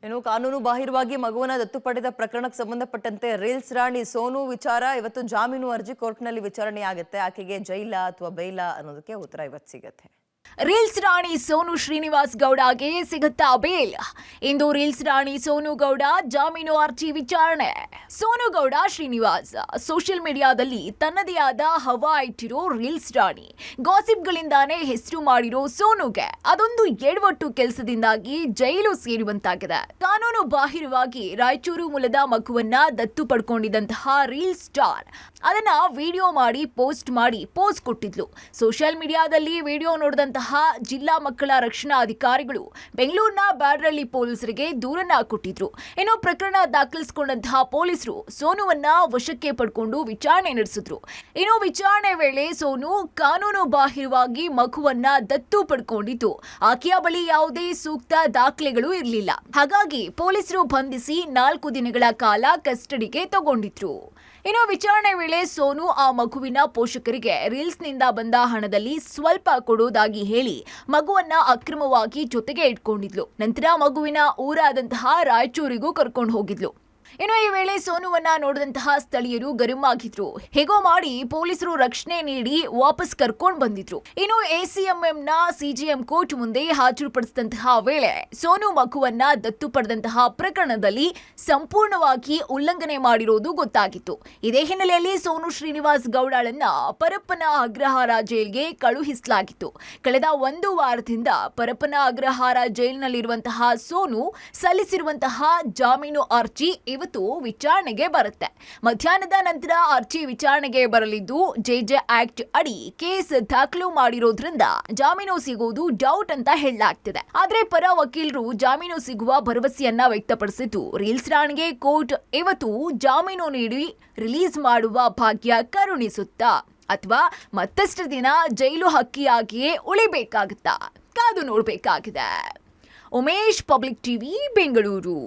ಇನ್ನು ಕಾನೂನು ಬಾಹಿರವಾಗಿ ಮಗುವನ್ನ ದತ್ತು ಪಡೆದ ಪ್ರಕರಣಕ್ಕೆ ಸಂಬಂಧಪಟ್ಟಂತೆ ರೀಲ್ಸ್ ರಾಣಿ ಸೋನು ವಿಚಾರ ಇವತ್ತು ಜಾಮೀನು ಅರ್ಜಿ ಕೋರ್ಟ್ನಲ್ಲಿ ವಿಚಾರಣೆ ಆಗುತ್ತೆ. ಆಕೆಗೆ ಜೈಲ ಅಥವಾ ಬೈಲ ಅನ್ನೋದಕ್ಕೆ ಉತ್ತರ ಇವತ್ತು ಸಿಗುತ್ತೆ. ರೀಲ್ಸ್ ರಾಣಿ ಸೋನು ಶ್ರೀನಿವಾಸ್ ಗೌಡಗೆ ಸಿಗುತ್ತಾ ಬೇಲ್? ಇಂದು ರೀಲ್ಸ್ ರಾಣಿ ಸೋನು ಗೌಡ ಜಾಮೀನು ಅರ್ಜಿ ವಿಚಾರಣೆ. ಸೋನು ಗೌಡ ಶ್ರೀನಿವಾಸ್ ಸೋಷಿಯಲ್ ಮೀಡಿಯಾದಲ್ಲಿ ತನ್ನದೇ ಆದ ಹವಾ ಇಟ್ಟಿರೋ ರೀಲ್ಸ್ ರಾಣಿ. ಗಾಸಿಪ್ಗಳಿಂದಾನೇ ಹೆಸರು ಮಾಡಿರೋ ಸೋನುಗೆ ಅದೊಂದು ಎಡವಟ್ಟು ಕೆಲಸದಿಂದಾಗಿ ಜೈಲು ಸೇರುವಂತಾಗಿದೆ. ಕಾನೂನು ಬಾಹಿರವಾಗಿ ರಾಯಚೂರು ಮೂಲದ ಮಗುವನ್ನ ದತ್ತು ಪಡ್ಕೊಂಡಿದ್ದಂತಹ ರೀಲ್ ಸ್ಟಾರ್ ಅದನ್ನ ವಿಡಿಯೋ ಮಾಡಿ ಪೋಸ್ಟ್ ಕೊಟ್ಟಿದ್ಲು. ಸೋಷಿಯಲ್ ಮೀಡಿಯಾದಲ್ಲಿ ವಿಡಿಯೋ ನೋಡಿದಂತಹ ಜಿಲ್ಲಾ ಮಕ್ಕಳ ರಕ್ಷಣಾ ಅಧಿಕಾರಿಗಳು ಬೆಂಗಳೂರಿನ ಬ್ಯಾಡರಳ್ಳಿ ಪೊಲೀಸರಿಗೆ ದೂರನ್ನ ಕೊಟ್ಟಿದ್ರು. ಇನ್ನು ಪ್ರಕರಣ ದಾಖಲಿಸಿಕೊಂಡಂತಹ ಪೊಲೀಸರು ಸೋನುವನ್ನ ವಶಕ್ಕೆ ಪಡ್ಕೊಂಡು ವಿಚಾರಣೆ ನಡೆಸಿದ್ರು. ಇನ್ನು ವಿಚಾರಣೆ ವೇಳೆ ಸೋನು ಕಾನೂನು ಬಾಹಿರವಾಗಿ ಮಗುವನ್ನ ದತ್ತು ಪಡ್ಕೊಂಡಿದ್ದು ಆಕೆಯ ಬಳಿ ಯಾವುದೇ ಸೂಕ್ತ ದಾಖಲೆಗಳು ಇರಲಿಲ್ಲ. ಹಾಗಾಗಿ ಪೊಲೀಸರು ಬಂಧಿಸಿ 4 ದಿನಗಳ ಕಾಲ ಕಸ್ಟಡಿಗೆ ತಗೊಂಡಿದ್ರು. ಇನ್ನು ವಿಚಾರಣೆ ವೇಳೆ ಸೋನು ಆ ಮಗುವಿನ ಪೋಷಕರಿಗೆ ರೀಲ್ಸ್ನಿಂದ ಬಂದ ಹಣದಲ್ಲಿ ಸ್ವಲ್ಪ ಕೊಡೋದಾಗಿ ಹೇಳಿ ಮಗುವನ್ನ ಅಕ್ರಮವಾಗಿ ಜೊತೆಗೆ ಇಟ್ಕೊಂಡಿದ್ಲು. ನಂತರ ಮಗುವಿನ ಊರಾದಂತಹ ರಾಯಚೂರಿಗೂ ಕರ್ಕೊಂಡು ಹೋಗಿದ್ಲು. ಇನ್ನು ಈ ವೇಳೆ ಸೋನುವನ್ನ ನೋಡಿದಂತಹ ಸ್ಥಳೀಯರು ಗರಂ ಆಗಿದ್ರು. ಹೇಗೋ ಮಾಡಿ ಪೊಲೀಸರು ರಕ್ಷಣೆ ನೀಡಿ ವಾಪಸ್ ಕರ್ಕೊಂಡು ಬಂದಿದ್ರು. ಇನ್ನು ಎಸಿಎಂಎಂನ ಸಿಜಿಎಂ ಕೋರ್ಟ್ ಮುಂದೆ ಹಾಜರುಪಡಿಸಿದಂತಹ ವೇಳೆ ಸೋನು ಮಗುವನ್ನ ದತ್ತು ಪಡೆದಂತಹ ಪ್ರಕರಣದಲ್ಲಿ ಸಂಪೂರ್ಣವಾಗಿ ಉಲ್ಲಂಘನೆ ಮಾಡಿರೋದು ಗೊತ್ತಾಗಿತ್ತು. ಇದೇ ಹಿನ್ನೆಲೆಯಲ್ಲಿ ಸೋನು ಶ್ರೀನಿವಾಸ್ ಗೌಡಳನ್ನ ಪರಪ್ಪನ ಅಗ್ರಹಾರ ಜೈಲ್ಗೆ ಕಳುಹಿಸಲಾಗಿತ್ತು. ಕಳೆದ 1 ವಾರದಿಂದ ಪರಪ್ಪನ ಅಗ್ರಹಾರ ಜೈಲಿನಲ್ಲಿರುವಂತಹ ಸೋನು ಸಲ್ಲಿಸಿರುವಂತಹ ಜಾಮೀನು ಅರ್ಜಿ ಇವತ್ತು ವಿಚಾರಣೆಗೆ ಬರುತ್ತೆ. ಮಧ್ಯಾಹ್ನದ ನಂತರ ಅರ್ಜಿ ವಿಚಾರಣೆಗೆ ಬರಲಿದ್ದು ಜೆಜೆ ಆಕ್ಟ್ ಅಡಿ ಕೇಸ್ ದಾಖಲು ಮಾಡಿರೋದ್ರಿಂದ ಜಾಮೀನು ಸಿಗೋದು ಡೌಟ್ ಅಂತ ಹೇಳಲಾಗ್ತಿದೆ. ಆದ್ರೆ ಪರ ವಕೀಲರು ಜಾಮೀನು ಸಿಗುವ ಭರವಸೆಯನ್ನ ವ್ಯಕ್ತಪಡಿಸಿದ್ದು ರೀಲ್ಸ್ ರಾಣಿಗೆ ಕೋರ್ಟ್ ಇವತ್ತು ಜಾಮೀನು ನೀಡಿ ರಿಲೀಸ್ ಮಾಡುವ ಭಾಗ್ಯ ಕರುಣಿಸುತ್ತಾ ಅಥವಾ ಮತ್ತಷ್ಟು ದಿನ ಜೈಲು ಹಕ್ಕಿಯಾಗಿಯೇ ಉಳಿಬೇಕಾಗುತ್ತಾ ಕಾದು ನೋಡಬೇಕಾಗಿದೆ. Umesh, public TV, Bengaluru.